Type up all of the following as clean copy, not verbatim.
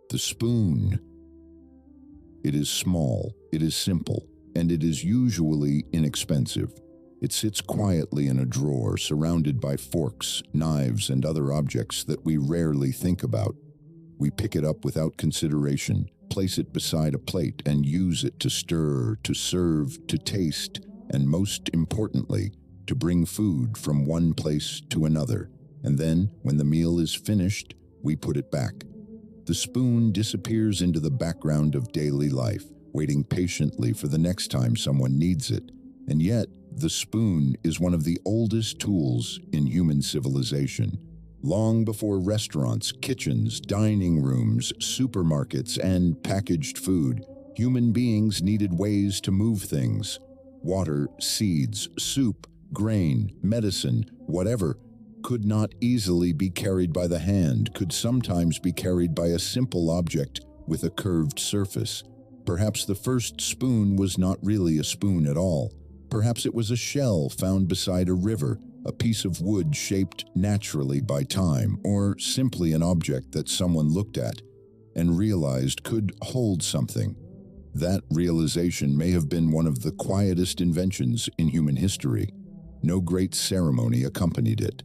The spoon. It is small, it is simple, and it is usually inexpensive. It sits quietly in a drawer, surrounded by forks, knives, and other objects that we rarely think about. We pick it up without consideration, place it beside a plate, and use it to stir, to serve, to taste, and most importantly, to bring food from one place to another. And then, when the meal is finished, we put it back. The spoon disappears into the background of daily life, waiting patiently for the next time someone needs it. And yet, the spoon is one of the oldest tools in human civilization. Long before restaurants, kitchens, dining rooms, supermarkets, and packaged food, human beings needed ways to move things. Water, seeds, soup, grain, medicine, whatever, could not easily be carried by the hand, could sometimes be carried by a simple object with a curved surface. Perhaps the first spoon was not really a spoon at all. Perhaps it was a shell found beside a river, a piece of wood shaped naturally by time, or simply an object that someone looked at and realized could hold something. That realization may have been one of the quietest inventions in human history. No great ceremony accompanied it.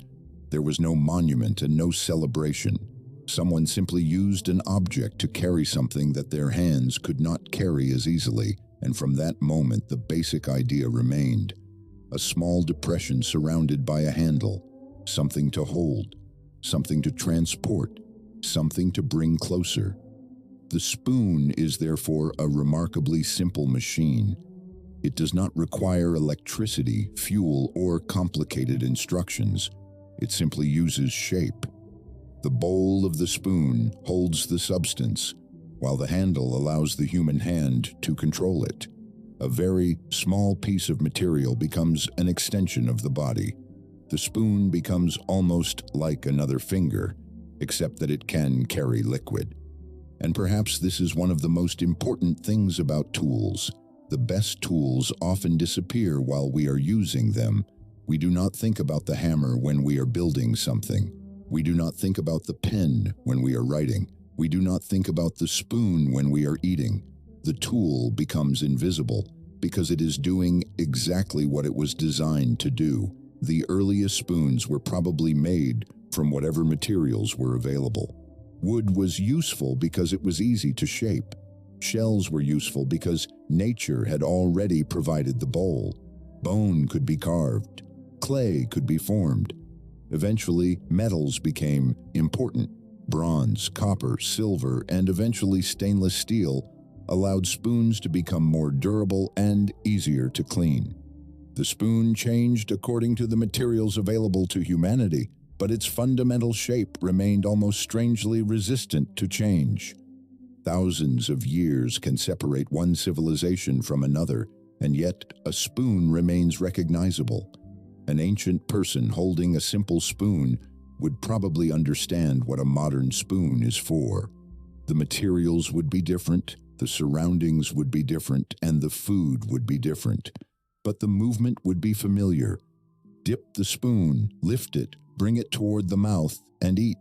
There was no monument and no celebration. Someone simply used an object to carry something that their hands could not carry as easily, and from that moment the basic idea remained. A small depression surrounded by a handle, something to hold, something to transport, something to bring closer. The spoon is therefore a remarkably simple machine. It does not require electricity, fuel, or complicated instructions. It simply uses shape. The bowl of the spoon holds the substance, while the handle allows the human hand to control it. A very small piece of material becomes an extension of the body. The spoon becomes almost like another finger, except that it can carry liquid. And perhaps this is one of the most important things about tools. The best tools often disappear while we are using them. We do not think about the hammer when we are building something. We do not think about the pen when we are writing. We do not think about the spoon when we are eating. The tool becomes invisible because it is doing exactly what it was designed to do. The earliest spoons were probably made from whatever materials were available. Wood was useful because it was easy to shape. Shells were useful because nature had already provided the bowl. Bone could be carved. Clay could be formed. Eventually, metals became important. Bronze, copper, silver, and eventually stainless steel allowed spoons to become more durable and easier to clean. The spoon changed according to the materials available to humanity, but its fundamental shape remained almost strangely resistant to change. Thousands of years can separate one civilization from another, and yet a spoon remains recognizable. An ancient person holding a simple spoon would probably understand what a modern spoon is for. The materials would be different, the surroundings would be different, and the food would be different. But the movement would be familiar. Dip the spoon, lift it, bring it toward the mouth, and eat.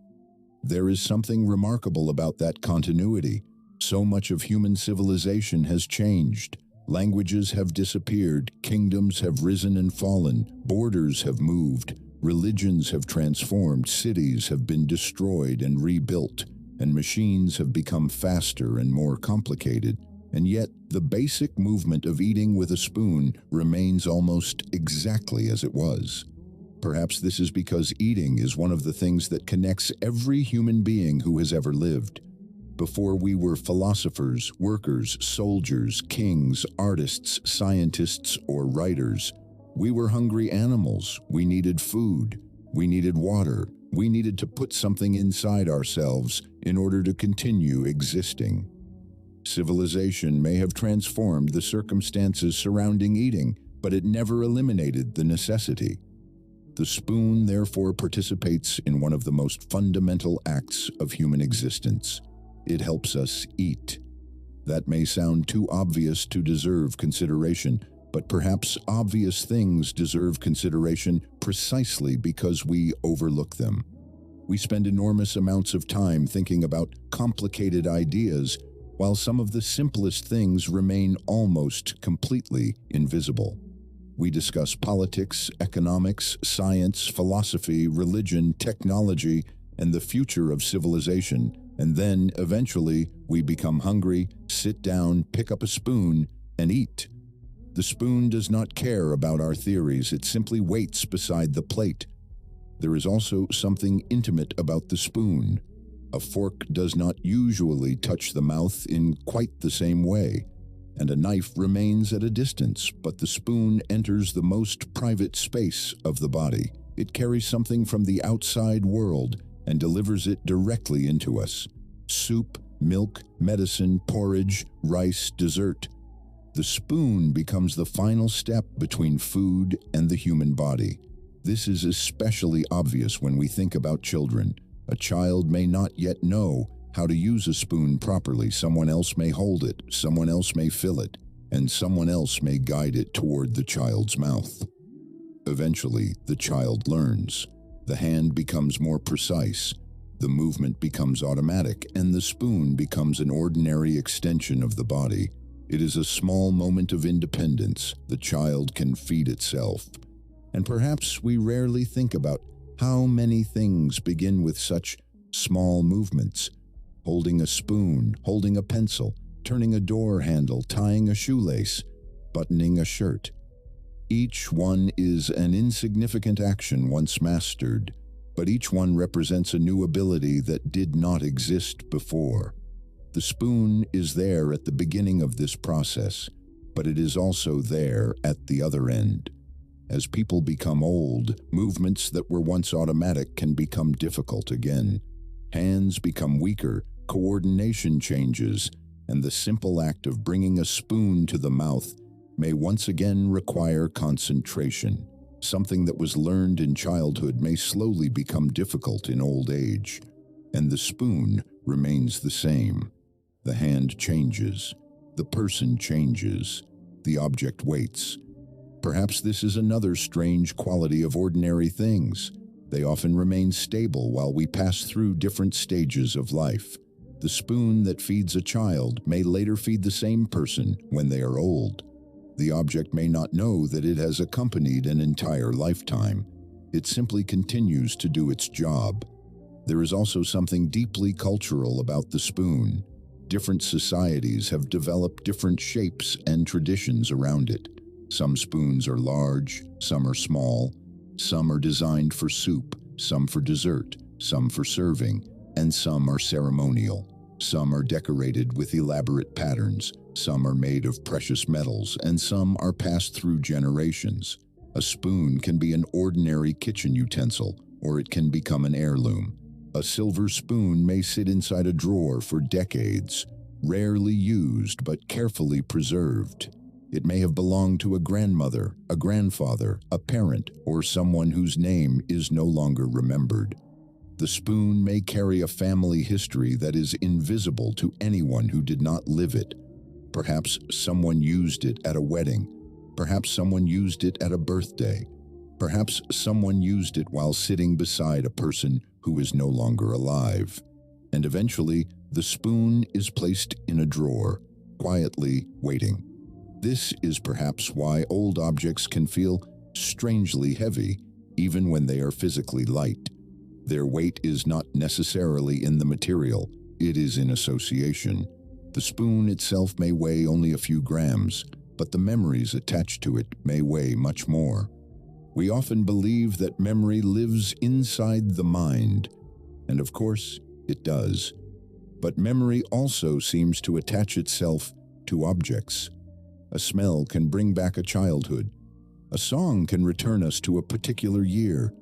There is something remarkable about that continuity. So much of human civilization has changed. Languages have disappeared, kingdoms have risen and fallen, borders have moved, religions have transformed, cities have been destroyed and rebuilt, and machines have become faster and more complicated. And yet, the basic movement of eating with a spoon remains almost exactly as it was. Perhaps this is because eating is one of the things that connects every human being who has ever lived. Before we were philosophers, workers, soldiers, kings, artists, scientists, or writers, we were hungry animals. We needed food. We needed water. We needed to put something inside ourselves in order to continue existing. Civilization may have transformed the circumstances surrounding eating, but it never eliminated the necessity. The spoon, therefore, participates in one of the most fundamental acts of human existence. It helps us eat. That may sound too obvious to deserve consideration, but perhaps obvious things deserve consideration precisely because we overlook them. We spend enormous amounts of time thinking about complicated ideas, while some of the simplest things remain almost completely invisible. We discuss politics, economics, science, philosophy, religion, technology, and the future of civilization, and then, eventually, we become hungry, sit down, pick up a spoon, and eat. The spoon does not care about our theories, it simply waits beside the plate. There is also something intimate about the spoon. A fork does not usually touch the mouth in quite the same way, and a knife remains at a distance, but the spoon enters the most private space of the body. It carries something from the outside world and delivers it directly into us. Soup, milk, medicine, porridge, rice, dessert. The spoon becomes the final step between food and the human body. This is especially obvious when we think about children. A child may not yet know how to use a spoon properly. Someone else may hold it, someone else may fill it, and someone else may guide it toward the child's mouth. Eventually, the child learns. The hand becomes more precise, the movement becomes automatic, and the spoon becomes an ordinary extension of the body. It is a small moment of independence. The child can feed itself. And perhaps we rarely think about how many things begin with such small movements. Holding a spoon, holding a pencil, turning a door handle, tying a shoelace, buttoning a shirt. Each one is an insignificant action once mastered, but each one represents a new ability that did not exist before. The spoon is there at the beginning of this process, but it is also there at the other end. As people become old, movements that were once automatic can become difficult again. Hands become weaker, coordination changes, and the simple act of bringing a spoon to the mouth may once again require concentration. Something that was learned in childhood may slowly become difficult in old age, and the spoon remains the same. The hand changes, the person changes, the object waits. Perhaps this is another strange quality of ordinary things. They often remain stable while we pass through different stages of life. The spoon that feeds a child may later feed the same person when they are old. The object may not know that it has accompanied an entire lifetime. It simply continues to do its job. There is also something deeply cultural about the spoon. Different societies have developed different shapes and traditions around it. Some spoons are large, some are small, some are designed for soup, some for dessert, some for serving, and some are ceremonial. Some are decorated with elaborate patterns, some are made of precious metals, and some are passed through generations. A spoon can be an ordinary kitchen utensil, or it can become an heirloom. A silver spoon may sit inside a drawer for decades, rarely used but carefully preserved. It may have belonged to a grandmother, a grandfather, a parent, or someone whose name is no longer remembered. The spoon may carry a family history that is invisible to anyone who did not live it. Perhaps someone used it at a wedding. Perhaps someone used it at a birthday. Perhaps someone used it while sitting beside a person who is no longer alive. And eventually, the spoon is placed in a drawer, quietly waiting. This is perhaps why old objects can feel strangely heavy, even when they are physically light. Their weight is not necessarily in the material, it is in association. The spoon itself may weigh only a few grams, but the memories attached to it may weigh much more. We often believe that memory lives inside the mind, and of course, it does. But memory also seems to attach itself to objects. A smell can bring back a childhood. A song can return us to a particular year.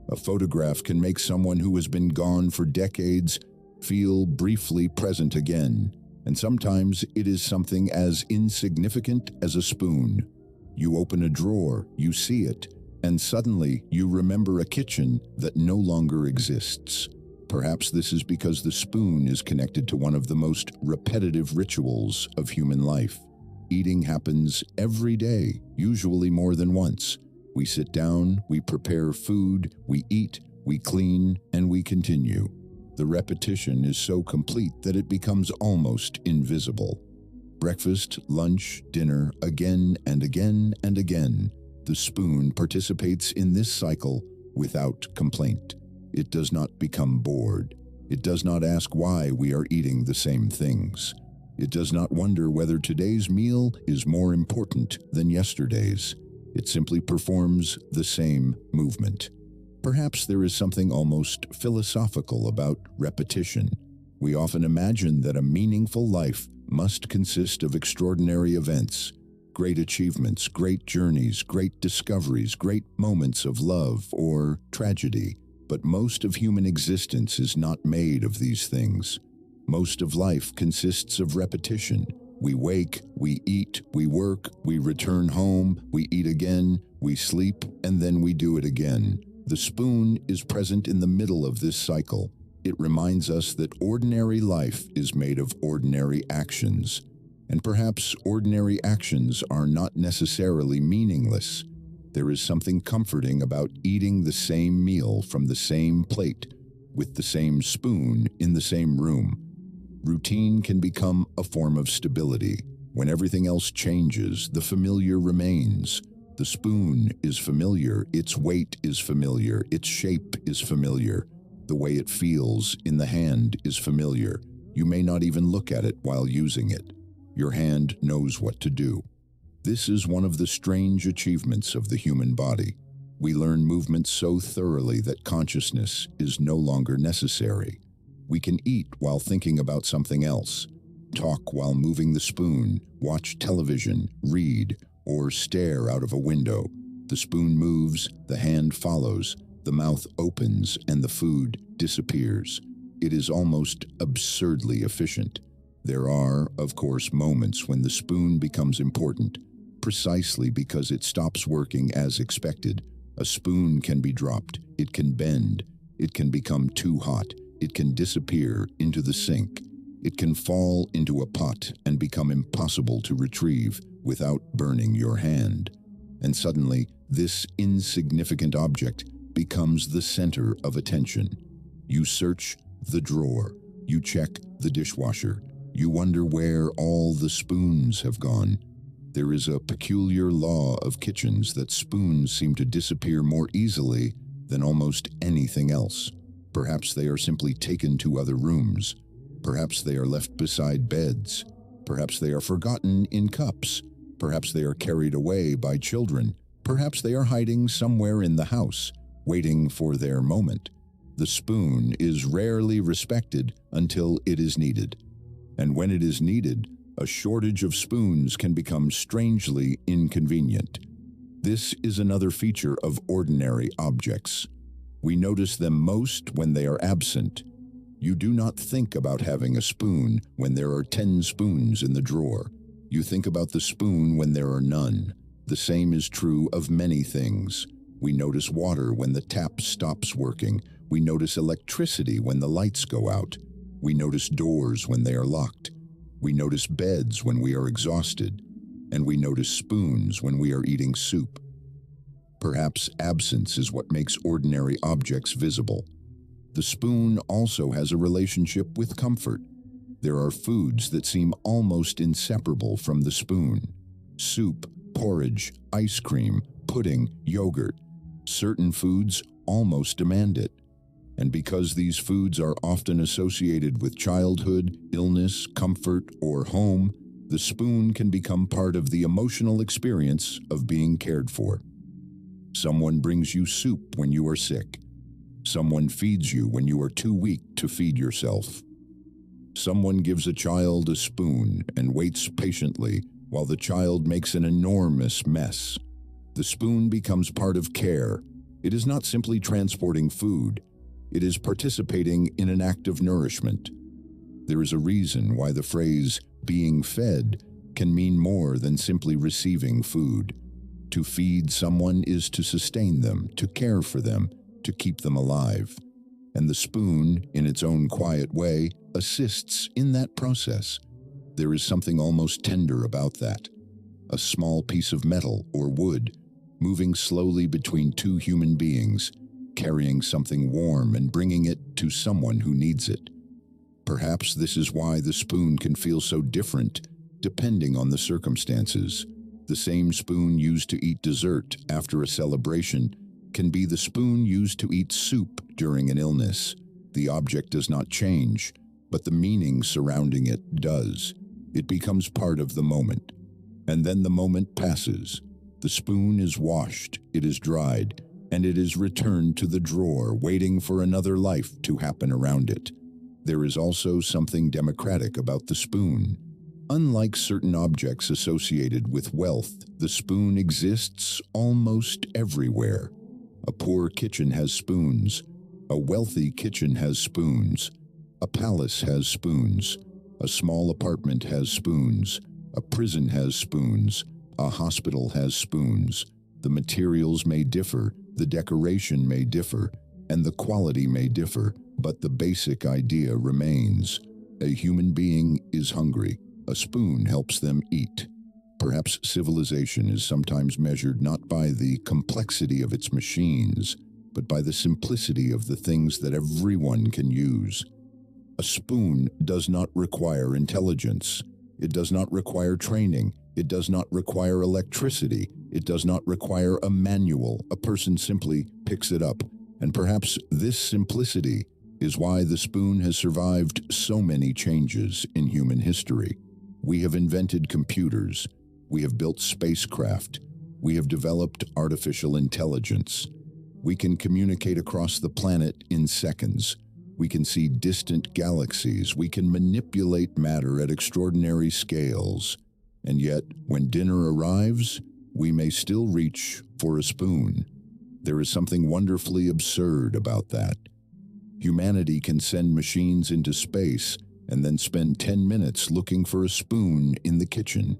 A photograph can make someone who has been gone for decades feel briefly present again. And sometimes it is something as insignificant as a spoon. You open a drawer, you see it, and suddenly you remember a kitchen that no longer exists. Perhaps this is because the spoon is connected to one of the most repetitive rituals of human life. Eating happens every day, usually more than once. We sit down, we prepare food, we eat, We clean and we continue. The repetition is so complete that it becomes almost invisible. Breakfast, lunch, dinner, again and again and again. The spoon participates in this cycle without complaint. It does not become bored. It does not ask why we are eating the same things. It does not wonder whether today's meal is more important than yesterday's. It simply performs the same movement. Perhaps there is something almost philosophical about repetition. We often imagine that a meaningful life must consist of extraordinary events, great achievements, great journeys, great discoveries, great moments of love or tragedy. But most of human existence is not made of these things. Most of life consists of repetition. We wake, we eat, we work, we return home, we eat again, we sleep, and then we do it again. The spoon is present in the middle of this cycle. It reminds us that ordinary life is made of ordinary actions. And perhaps ordinary actions are not necessarily meaningless. There is something comforting about eating the same meal from the same plate, with the same spoon in the same room. Routine can become a form of stability. When everything else changes, the familiar remains. The spoon is familiar, its weight is familiar, its shape is familiar. The way it feels in the hand is familiar. You may not even look at it while using it. Your hand knows what to do. This is one of the strange achievements of the human body. We learn movement so thoroughly that consciousness is no longer necessary. We can eat while thinking about something else, talk while moving the spoon, watch television, read, or stare out of a window. The spoon moves, the hand follows, the mouth opens, and the food disappears. It is almost absurdly efficient. There are, of course, moments when the spoon becomes important, precisely because it stops working as expected. A spoon can be dropped, it can bend, it can become too hot, it can disappear into the sink, it can fall into a pot and become impossible to retrieve without burning your hand. And suddenly, this insignificant object becomes the center of attention. You search the drawer, you check the dishwasher, you wonder where all the spoons have gone. There is a peculiar law of kitchens that spoons seem to disappear more easily than almost anything else. Perhaps they are simply taken to other rooms. Perhaps they are left beside beds. Perhaps they are forgotten in cups. Perhaps they are carried away by children. Perhaps they are hiding somewhere in the house, waiting for their moment. The spoon is rarely respected until it is needed. And when it is needed, a shortage of spoons can become strangely inconvenient. This is another feature of ordinary objects. We notice them most when they are absent. You do not think about having a spoon when there are 10 spoons in the drawer. You think about the spoon when there are none. The same is true of many things. We notice water when the tap stops working. We notice electricity when the lights go out. We notice doors when they are locked. We notice beds when we are exhausted. And we notice spoons when we are eating soup. Perhaps absence is what makes ordinary objects visible. The spoon also has a relationship with comfort. There are foods that seem almost inseparable from the spoon. Soup, porridge, ice cream, pudding, yogurt. Certain foods almost demand it. And because these foods are often associated with childhood, illness, comfort, or home, the spoon can become part of the emotional experience of being cared for. Someone brings you soup when you are sick. Someone feeds you when you are too weak to feed yourself. Someone gives a child a spoon and waits patiently while the child makes an enormous mess. The spoon becomes part of care. It is not simply transporting food. It is participating in an act of nourishment. There is a reason why the phrase being fed can mean more than simply receiving food. To feed someone is to sustain them, to care for them, to keep them alive. And the spoon, in its own quiet way, assists in that process. There is something almost tender about that. A small piece of metal or wood, moving slowly between two human beings, carrying something warm and bringing it to someone who needs it. Perhaps this is why the spoon can feel so different depending on the circumstances. The same spoon used to eat dessert after a celebration can be the spoon used to eat soup during an illness. The object does not change, but the meaning surrounding it does. It becomes part of the moment. And then the moment passes. The spoon is washed, it is dried, and it is returned to the drawer, waiting for another life to happen around it. There is also something democratic about the spoon. Unlike certain objects associated with wealth, the spoon exists almost everywhere. A poor kitchen has spoons. A wealthy kitchen has spoons. A palace has spoons. A small apartment has spoons. A prison has spoons. A hospital has spoons. The materials may differ, the decoration may differ, and the quality may differ, but the basic idea remains. A human being is hungry. A spoon helps them eat. Perhaps civilization is sometimes measured not by the complexity of its machines, but by the simplicity of the things that everyone can use. A spoon does not require intelligence. It does not require training. It does not require electricity. It does not require a manual. A person simply picks it up. And perhaps this simplicity is why the spoon has survived so many changes in human history. We have invented computers. We have built spacecraft. We have developed artificial intelligence. We can communicate across the planet in seconds. We can see distant galaxies. We can manipulate matter at extraordinary scales. And yet, when dinner arrives, we may still reach for a spoon. There is something wonderfully absurd about that. Humanity can send machines into space and then spend 10 minutes looking for a spoon in the kitchen.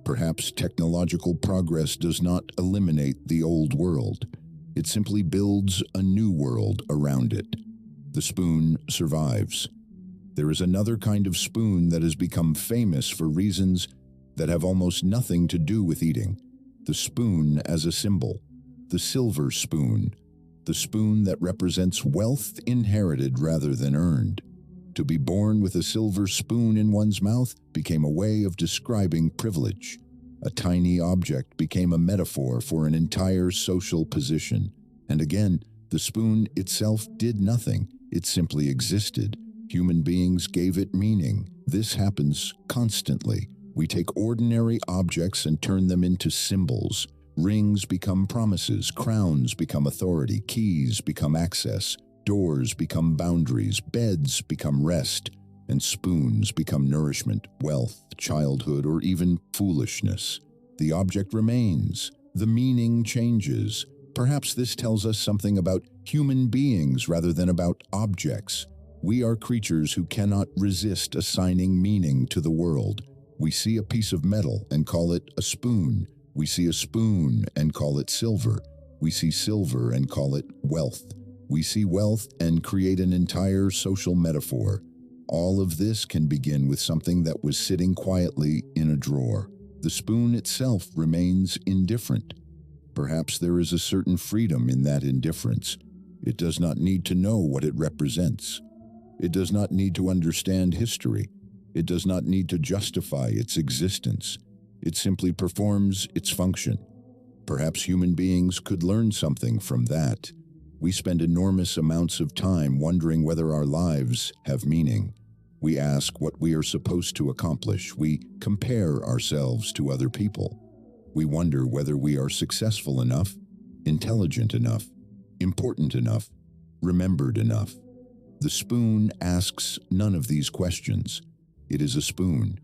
Perhaps technological progress does not eliminate the old world. It simply builds a new world around it. The spoon survives. There is another kind of spoon that has become famous for reasons that have almost nothing to do with eating. The spoon as a symbol. The silver spoon. The spoon that represents wealth inherited rather than earned. To be born with a silver spoon in one's mouth became a way of describing privilege. A tiny object became a metaphor for an entire social position. And again, the spoon itself did nothing. It simply existed. Human beings gave it meaning. This happens constantly. We take ordinary objects and turn them into symbols. Rings become promises, crowns become authority, keys become access, doors become boundaries, beds become rest, and spoons become nourishment, wealth, childhood, or even foolishness. The object remains. The meaning changes. Perhaps this tells us something about human beings rather than about objects. We are creatures who cannot resist assigning meaning to the world. We see a piece of metal and call it a spoon. We see a spoon and call it silver. We see silver and call it wealth. We see wealth and create an entire social metaphor. All of this can begin with something that was sitting quietly in a drawer. The spoon itself remains indifferent. Perhaps there is a certain freedom in that indifference. It does not need to know what it represents. It does not need to understand history. It does not need to justify its existence. It simply performs its function. Perhaps human beings could learn something from that. We spend enormous amounts of time wondering whether our lives have meaning. We ask what we are supposed to accomplish. We compare ourselves to other people. We wonder whether we are successful enough, intelligent enough, important enough, remembered enough. The spoon asks none of these questions. It is a spoon.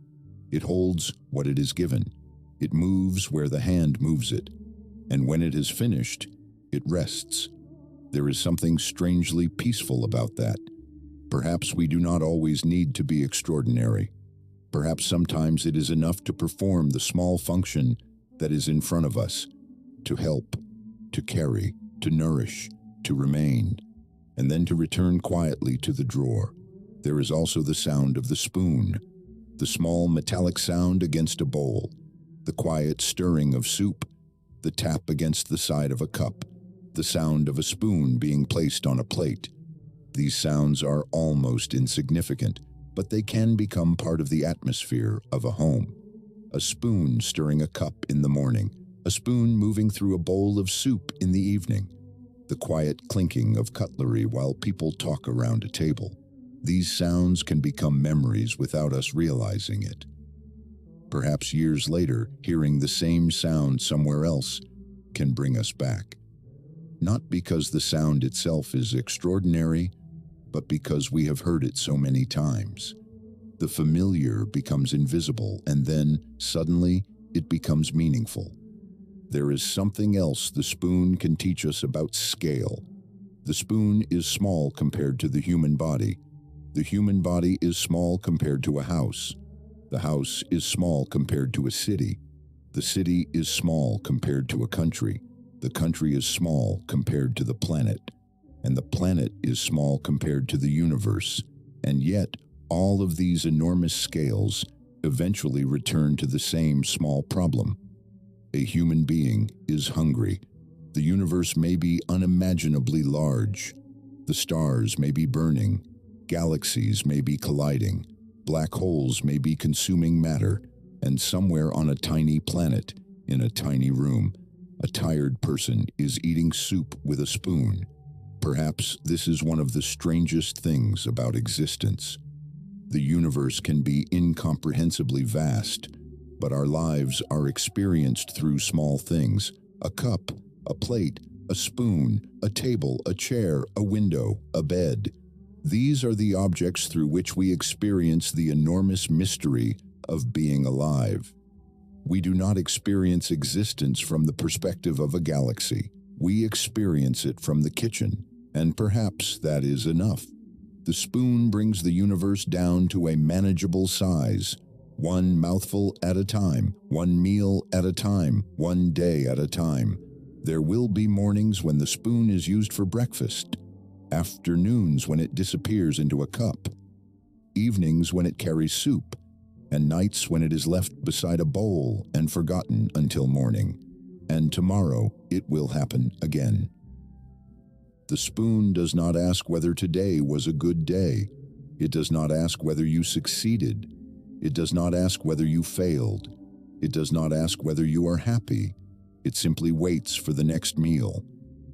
It holds what it is given. It moves where the hand moves it. And when it is finished, it rests. There is something strangely peaceful about that. Perhaps we do not always need to be extraordinary. Perhaps sometimes it is enough to perform the small function that is in front of us, to help, to carry, to nourish, to remain, and then to return quietly to the drawer. There is also the sound of the spoon, the small metallic sound against a bowl, the quiet stirring of soup, the tap against the side of a cup. the sound of a spoon being placed on a plate. These sounds are almost insignificant, but they can become part of the atmosphere of a home. A spoon stirring a cup in the morning, a spoon moving through a bowl of soup in the evening, the quiet clinking of cutlery while people talk around a table. These sounds can become memories without us realizing it. Perhaps years later, hearing the same sound somewhere else can bring us back. Not because the sound itself is extraordinary, but because we have heard it so many times. The familiar becomes invisible, and then, suddenly, it becomes meaningful. There is something else the spoon can teach us about scale. The spoon is small compared to the human body. The human body is small compared to a house. The house is small compared to a city. The city is small compared to a country. The country is small compared to the planet. And the planet is small compared to the universe. And yet, all of these enormous scales eventually return to the same small problem. A human being is hungry. The universe may be unimaginably large. The stars may be burning. Galaxies may be colliding. Black holes may be consuming matter. And somewhere on a tiny planet, in a tiny room, a tired person is eating soup with a spoon. Perhaps this is one of the strangest things about existence. The universe can be incomprehensibly vast, but our lives are experienced through small things: a cup, a plate, a spoon, a table, a chair, a window, a bed. These are the objects through which we experience the enormous mystery of being alive. We do not experience existence from the perspective of a galaxy. We experience it from the kitchen, and perhaps that is enough. The spoon brings the universe down to a manageable size, one mouthful at a time, one meal at a time, one day at a time. There will be mornings when the spoon is used for breakfast, afternoons when it disappears into a cup, evenings when it carries soup, and nights when it is left beside a bowl and forgotten until morning. And tomorrow it will happen again. The spoon does not ask whether today was a good day. It does not ask whether you succeeded. It does not ask whether you failed. It does not ask whether you are happy. It simply waits for the next meal.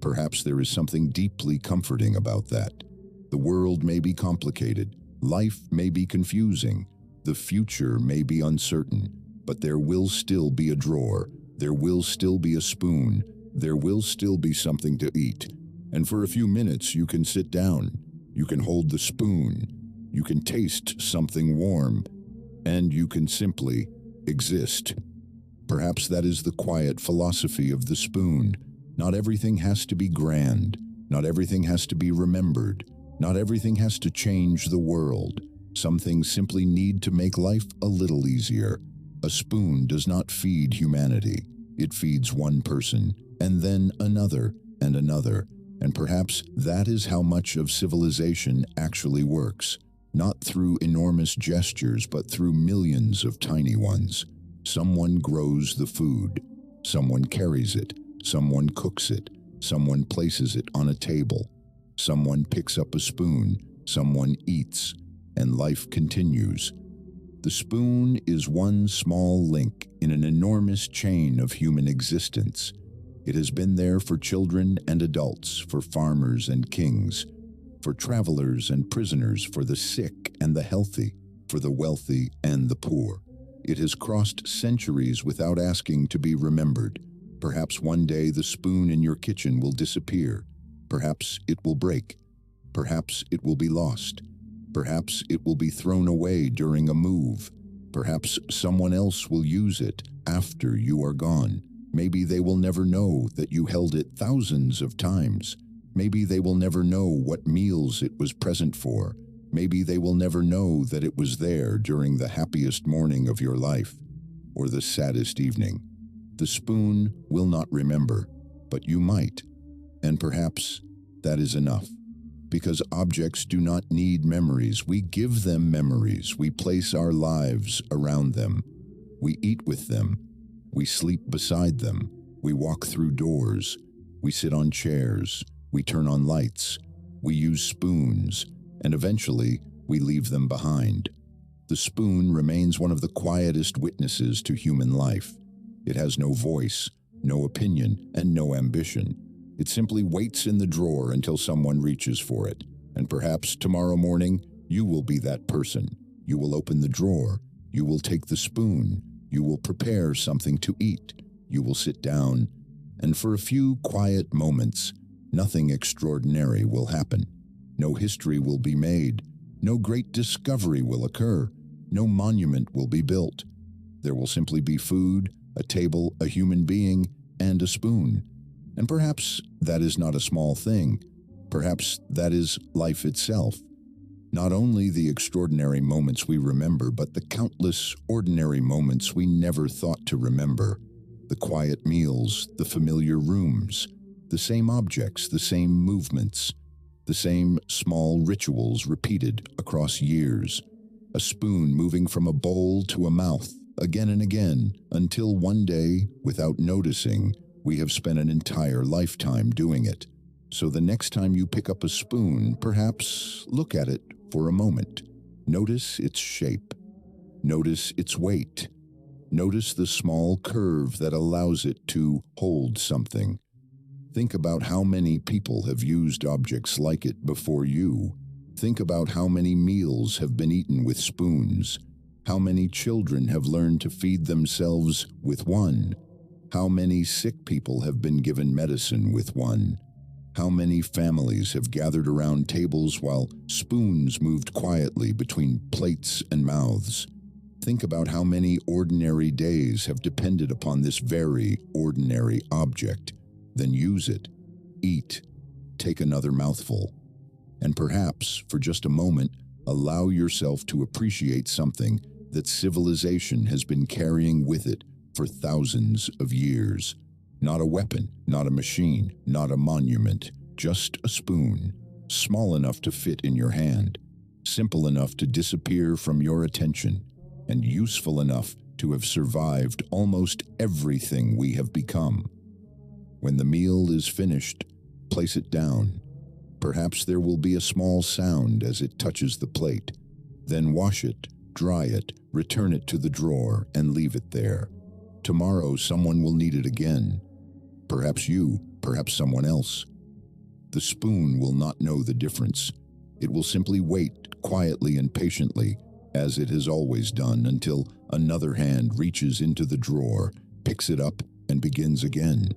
Perhaps there is something deeply comforting about that. The world may be complicated. Life may be confusing. The future may be uncertain. But there will still be a drawer. There will still be a spoon. There will still be something to eat. And for a few minutes, you can sit down. You can hold the spoon. You can taste something warm. And you can simply exist. Perhaps that is the quiet philosophy of the spoon. Not everything has to be grand. Not everything has to be remembered. Not everything has to change the world. Some things simply need to make life a little easier. A spoon does not feed humanity. It feeds one person, and then another, and another. And perhaps that is how much of civilization actually works. Not through enormous gestures, but through millions of tiny ones. Someone grows the food. Someone carries it. Someone cooks it. Someone places it on a table. Someone picks up a spoon. Someone eats. And life continues. The spoon is one small link in an enormous chain of human existence. It has been there for children and adults, for farmers and kings, for travelers and prisoners, for the sick and the healthy, for the wealthy and the poor. It has crossed centuries without asking to be remembered. Perhaps one day the spoon in your kitchen will disappear. Perhaps it will break. Perhaps it will be lost. Perhaps it will be thrown away during a move. Perhaps someone else will use it after you are gone. Maybe they will never know that you held it thousands of times. Maybe they will never know what meals it was present for. Maybe they will never know that it was there during the happiest morning of your life or the saddest evening. The spoon will not remember, but you might. And perhaps that is enough. Because objects do not need memories. We give them memories. We place our lives around them. We eat with them. We sleep beside them. We walk through doors. We sit on chairs, we turn on lights, we use spoons, and eventually we leave them behind. The spoon remains one of the quietest witnesses to human life. It has no voice, no opinion, and no ambition. It simply waits in the drawer until someone reaches for it. And perhaps tomorrow morning, you will be that person. You will open the drawer. You will take the spoon. You will prepare something to eat. You will sit down. And for a few quiet moments, nothing extraordinary will happen. No history will be made. No great discovery will occur. No monument will be built. There will simply be food, a table, a human being, and a spoon. And perhaps that is not a small thing. Perhaps that is life itself. Not only the extraordinary moments we remember, but the countless ordinary moments we never thought to remember. The quiet meals, the familiar rooms, the same objects, the same movements, the same small rituals repeated across years. A spoon moving from a bowl to a mouth, again and again, until one day, without noticing, we have spent an entire lifetime doing it. So the next time you pick up a spoon, perhaps look at it for a moment. Notice its shape. Notice its weight. Notice the small curve that allows it to hold something. Think about how many people have used objects like it before you. Think about how many meals have been eaten with spoons. How many children have learned to feed themselves with one. How many sick people have been given medicine with one. How many families have gathered around tables while spoons moved quietly between plates and mouths. Think about how many ordinary days have depended upon this very ordinary object. Then use it. Eat. Take another mouthful. And perhaps, for just a moment, allow yourself to appreciate something that civilization has been carrying with it for thousands of years. Not a weapon, not a machine, not a monument, just a spoon, small enough to fit in your hand, simple enough to disappear from your attention, and useful enough to have survived almost everything we have become. When the meal is finished, place it down. Perhaps there will be a small sound as it touches the plate. Then wash it, dry it, return it to the drawer, and leave it there. Tomorrow someone will need it again. Perhaps you, perhaps someone else. The spoon will not know the difference. It will simply wait quietly and patiently, as it has always done, until another hand reaches into the drawer, picks it up, and begins again.